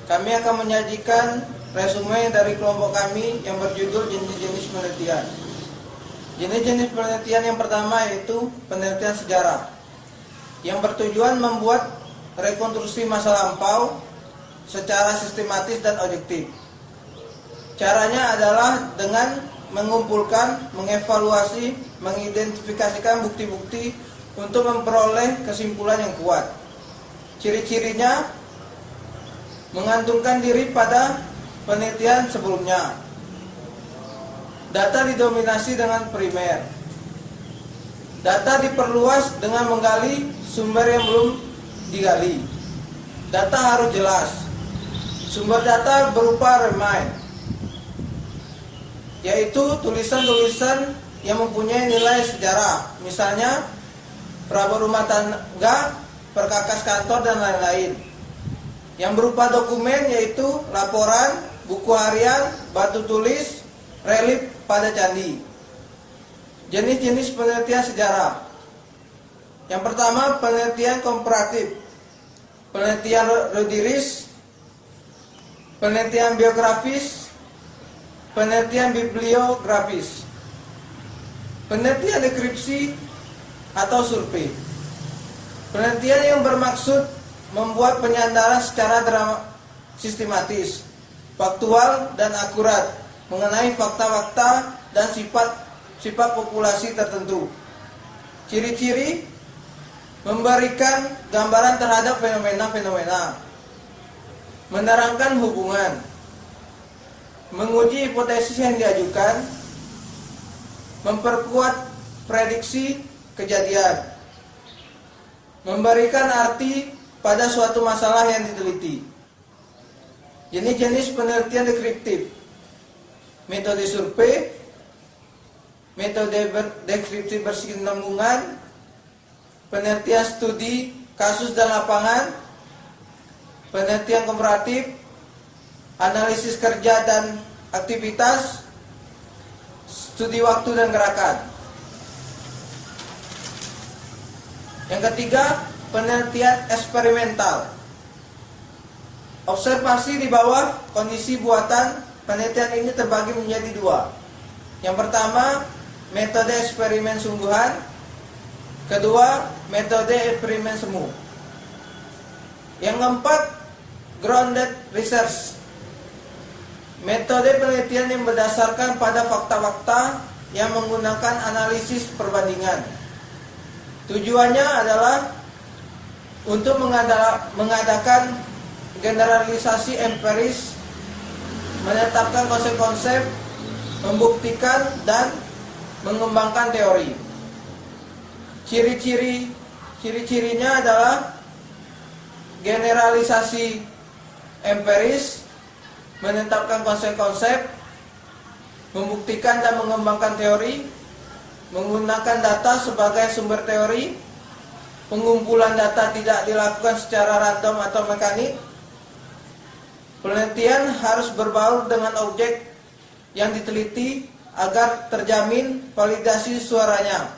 kami akan menyajikan resume dari kelompok kami yang berjudul jenis-jenis penelitian. Jenis-jenis penelitian yang pertama yaitu penelitian sejarah, yang bertujuan membuat rekonstruksi masa lampau secara sistematis dan objektif. Caranya adalah dengan mengumpulkan, mengevaluasi, mengidentifikasikan bukti-bukti untuk memperoleh kesimpulan yang kuat. Ciri-cirinya mengantungkan diri pada penelitian sebelumnya. Data didominasi dengan primer. Data diperluas dengan menggali sumber yang belum digali. Data harus jelas. Sumber data berupa remind, yaitu tulisan-tulisan yang mempunyai nilai sejarah, misalnya perabot rumah tangga, perkakas kantor, dan lain-lain. Yang berupa dokumen yaitu laporan, buku harian, batu tulis, relief pada candi. Jenis-jenis penelitian sejarah. Yang pertama, penelitian komparatif, penelitian rediris, penelitian biografis, penelitian bibliografis, penelitian deskripsi atau survei. Penelitian yang bermaksud membuat penyandaran secara sistematis, faktual, dan akurat mengenai fakta-fakta dan sifat populasi tertentu. Ciri-ciri: memberikan gambaran terhadap fenomena-fenomena, menerangkan hubungan, menguji hipotesis yang diajukan, memperkuat prediksi kejadian, memberikan arti pada suatu masalah yang diteliti. Jenis-jenis penelitian deskriptif: metode survei, metode deskripsi berkesinambungan, penelitian studi kasus dan lapangan, penelitian komparatif, analisis kerja dan aktivitas, studi waktu dan gerakan. Yang ketiga, penelitian eksperimental. Observasi di bawah kondisi buatan. Penelitian ini terbagi menjadi dua. Yang pertama, metode eksperimen sungguhan. Kedua, metode eksperimen semu. Yang keempat, grounded research. Metode penelitian yang berdasarkan pada fakta-fakta yang menggunakan analisis perbandingan. Tujuannya adalah untuk mengadakan generalisasi empiris, menetapkan konsep-konsep, membuktikan, dan mengembangkan teori. Ciri-cirinya adalah generalisasi empiris, menetapkan konsep-konsep, membuktikan dan mengembangkan teori, menggunakan data sebagai sumber teori. Pengumpulan data tidak dilakukan secara random atau mekanik. Penelitian harus berbaur dengan objek yang diteliti agar terjamin validasi suaranya.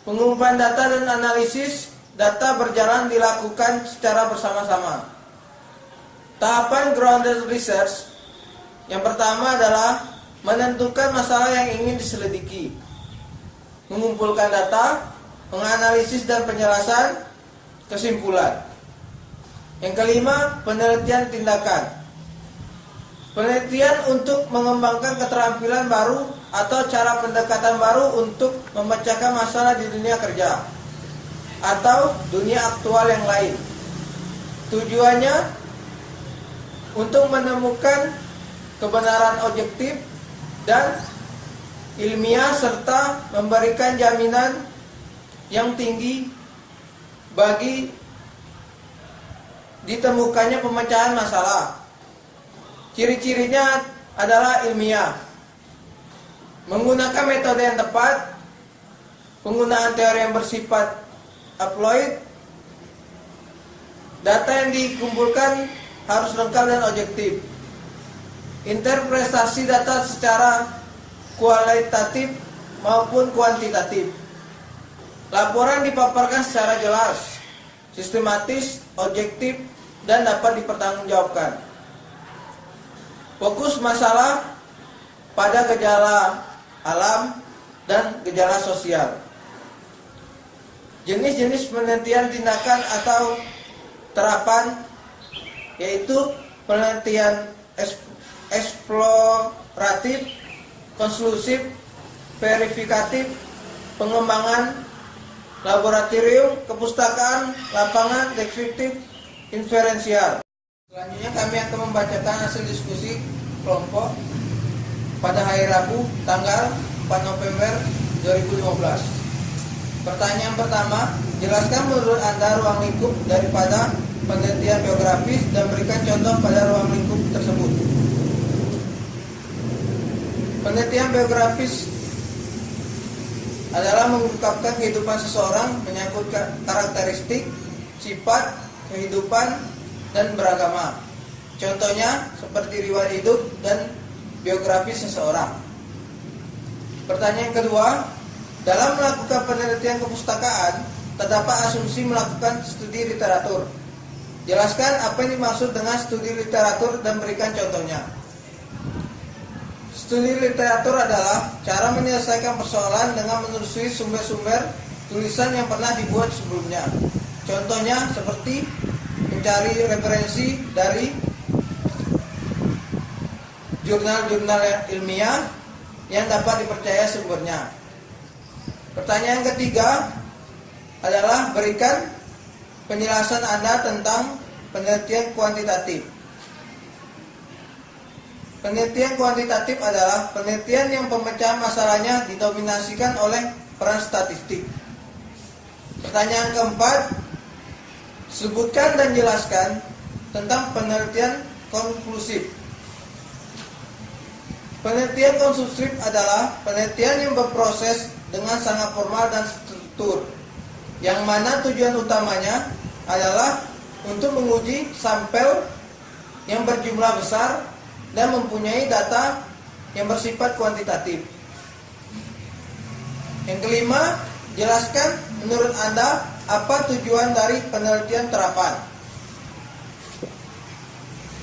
Pengumpulan data dan analisis data berjalan dilakukan secara bersama-sama. Tahapan grounded research yang pertama adalah menentukan masalah yang ingin diselidiki, mengumpulkan data, menganalisis dan penjelasan kesimpulan. Yang kelima, penelitian tindakan. Penelitian untuk mengembangkan keterampilan baru atau cara pendekatan baru untuk memecahkan masalah di dunia kerja atau dunia aktual yang lain. Tujuannya untuk menemukan kebenaran objektif dan ilmiah serta memberikan jaminan yang tinggi bagi ditemukannya pemecahan masalah. Ciri-cirinya adalah ilmiah, menggunakan metode yang tepat, penggunaan teori yang bersifat applied, data yang dikumpulkan harus lengkap dan objektif, interpretasi data secara kualitatif maupun kuantitatif. Laporan dipaparkan secara jelas, sistematis, objektif, dan dapat dipertanggungjawabkan. Fokus masalah pada gejala alam dan gejala sosial. Jenis-jenis penelitian tindakan atau terapan yaitu penelitian eksploratif, konklusif, verifikatif, pengembangan, laboratorium, kepustakaan, lapangan, deskriptif, inferensial. Selanjutnya kami akan membacakan hasil diskusi kelompok pada hari Rabu tanggal 4 November 2015. Pertanyaan pertama, jelaskan menurut Anda ruang lingkup daripada penelitian biografis dan berikan contoh pada ruang lingkup tersebut. Penelitian biografis adalah mengungkapkan kehidupan seseorang menyangkut karakteristik, sifat, kehidupan, dan beragama. Contohnya seperti riwayat hidup dan biografi seseorang. Pertanyaan kedua, dalam melakukan penelitian kepustakaan, terdapat asumsi melakukan studi literatur. Jelaskan apa yang dimaksud dengan studi literatur dan berikan contohnya. Studi literatur adalah cara menyelesaikan persoalan dengan menelusuri sumber-sumber tulisan yang pernah dibuat sebelumnya. Contohnya seperti mencari referensi dari jurnal-jurnal ilmiah yang dapat dipercaya sumbernya. Pertanyaan ketiga adalah berikan penjelasan Anda tentang penelitian kuantitatif. Penelitian kuantitatif adalah penelitian yang pemecahan masalahnya didominasikan oleh peran statistik. Pertanyaan keempat, sebutkan dan jelaskan tentang penelitian konklusif. Penelitian konklusif adalah penelitian yang berproses dengan sangat formal dan struktur, yang mana tujuan utamanya adalah untuk menguji sampel yang berjumlah besar dan mempunyai data yang bersifat kuantitatif. Yang kelima, jelaskan menurut Anda apa tujuan dari penelitian terapan.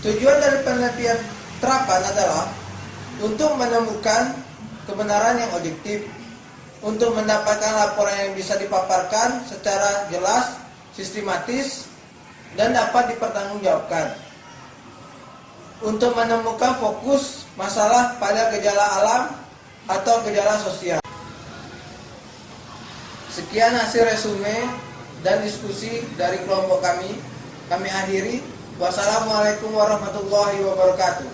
Tujuan dari penelitian terapan adalah untuk menemukan kebenaran yang objektif, untuk mendapatkan laporan yang bisa dipaparkan secara jelas, sistematis, dan dapat dipertanggungjawabkan. Untuk menemukan fokus masalah pada gejala alam atau gejala sosial. Sekian hasil resume dan diskusi dari kelompok kami. Kami akhiri. Wassalamualaikum warahmatullahi wabarakatuh.